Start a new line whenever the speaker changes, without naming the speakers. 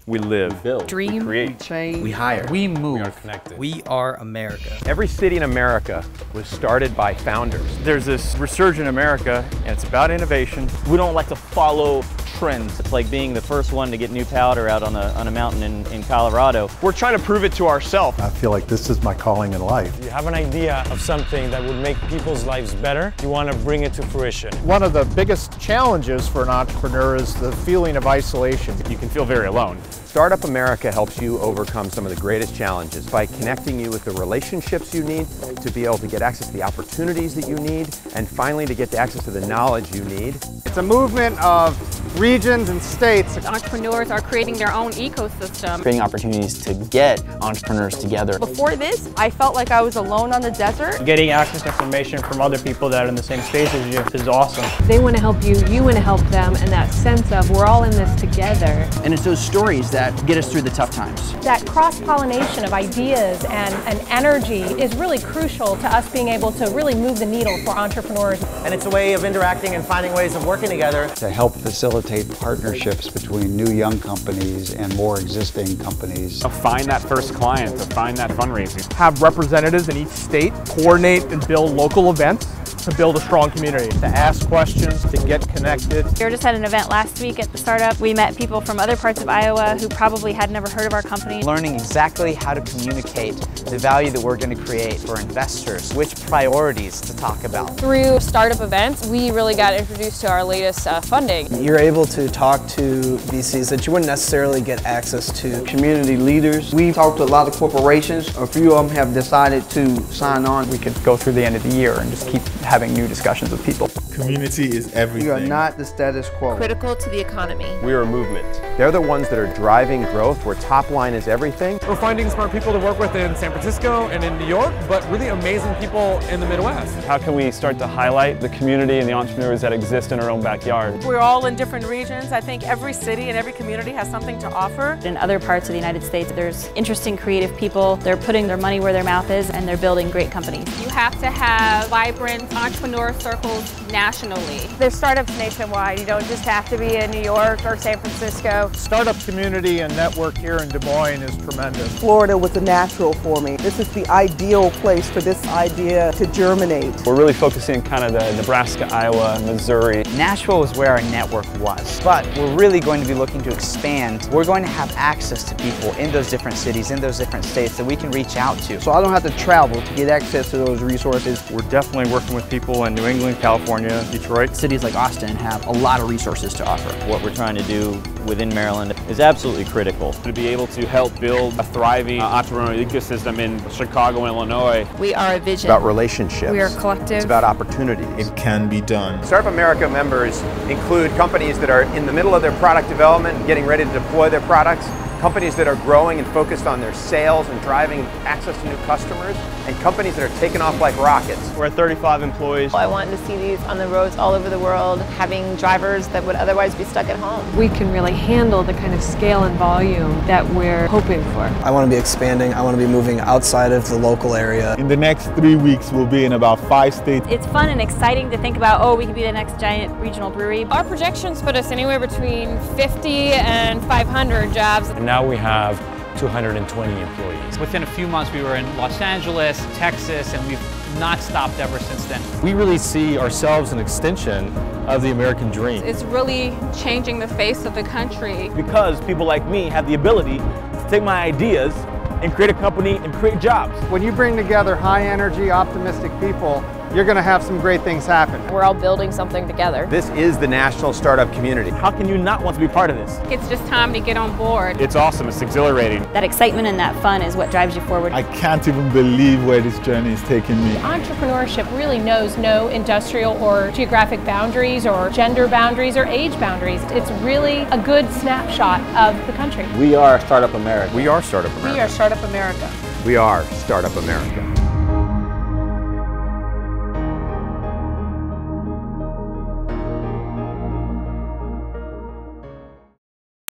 We live. We build.
Dream.
We create.
Change.
We hire.
We move.
We are connected.
We are America.
Every city in America was started by founders. There's this resurgent America, and it's about innovation.
We don't like to follow trends. It's like being the first one to get new powder out on a mountain in Colorado.
We're trying to prove it to ourselves.
I feel like this is my calling in life.
You have an idea of something that would make people's lives better. You want to bring it to fruition.
One of the biggest challenges for an entrepreneur is the feeling of isolation.
You can feel very alone. Startup America helps you overcome some of the greatest challenges by connecting you with the relationships you need to be able to get access to the opportunities that you need, and finally to get access to the knowledge you need.
It's a movement of regions and states.
Entrepreneurs are creating their own ecosystem.
Creating opportunities to get entrepreneurs together.
Before this, I felt like I was alone on the desert.
Getting access to information from other people that are in the same space as you is awesome.
They want to help you, you want to help them, and that sense of we're all in this together.
And it's those stories that get us through the tough times.
That cross-pollination of ideas and energy is really crucial to us being able to really move the needle for entrepreneurs.
And it's a way of interacting and finding ways of working together.
To help facilitate partnerships between new young companies and more existing companies.
To find that first client, to find that fundraising.
Have representatives in each state coordinate and build local events to build a strong community, to ask questions, to get connected.
We were just at an event last week at the startup. We met people from other parts of Iowa who probably had never heard of our company.
Learning exactly how to communicate the value that we're going to create for investors, which priorities to talk about.
Through startup events, we really got introduced to our latest funding.
You're able to talk to VCs that you wouldn't necessarily get access to. Community leaders. We talked to a lot of corporations. A few of them have decided to sign on.
We could go through the end of the year and just keep having new discussions with people.
Community is everything.
You are not the status quo.
Critical to the economy.
We are a movement. They're the ones that are driving growth, where top line is everything.
We're finding smart people to work with in San Francisco and in New York, but really amazing people in the Midwest.
How can we start to highlight the community and the entrepreneurs that exist in our own backyard?
We're all in different regions. I think every city and every community has something to offer.
In other parts of the United States, there's interesting, creative people. They're putting their money where their mouth is, and they're building great companies. You have to have vibrant entrepreneur circles nationally.
There's startups nationwide. You don't just have to be in New York or San Francisco.
Startup community and network here in Des Moines is tremendous.
Florida was a natural for me. This is the ideal place for this idea to germinate.
We're really focusing kind of the Nebraska, Iowa, Missouri.
Nashville is where our network was, but we're really going to be looking to expand. We're going to have access to people in those different cities, in those different states that we can reach out to.
So I don't have to travel to get access to those resources.
We're definitely working with people in New England, California, Detroit.
Cities like Austin have a lot of resources to offer.
What we're trying to do within Maryland is absolutely critical.
To be able to help build a thriving entrepreneurial ecosystem in Chicago and Illinois.
We are a vision.
It's about relationships.
We are collective.
It's about opportunities.
It can be done.
Startup America members include companies that are in the middle of their product development and getting ready to deploy their products, companies that are growing and focused on their sales and driving access to new customers, and companies that are taking off like rockets.
We're at 35 employees.
I want to see these on the roads all over the world, having drivers that would otherwise be stuck at home.
We can really handle the kind of scale and volume that we're hoping for.
I want to be expanding. I want to be moving outside of the local area.
In the next 3 weeks, we'll be in about 5 states.
It's fun and exciting to think about, oh, we could be the next giant regional brewery.
Our projections put us anywhere between 50 and 500 jobs.
And now we have 220 employees.
Within a few months, we were in Los Angeles, Texas, and we've not stopped ever since then.
We really see ourselves an extension of the American dream.
It's really changing the face of the country.
Because people like me have the ability to take my ideas and create a company and create jobs.
When you bring together high energy, optimistic people, you're going to have some great things happen.
We're all building something together.
This is the national startup community.
How can you not want to be part of this?
It's just time to get on board.
It's awesome. It's exhilarating.
That excitement and that fun is what drives you forward.
I can't even believe where this journey is taking me.
Entrepreneurship really knows no industrial or geographic boundaries or gender boundaries or age boundaries. It's really a good snapshot of the country.
We are Startup America.
We are Startup America.
We are Startup America.
We are Startup America.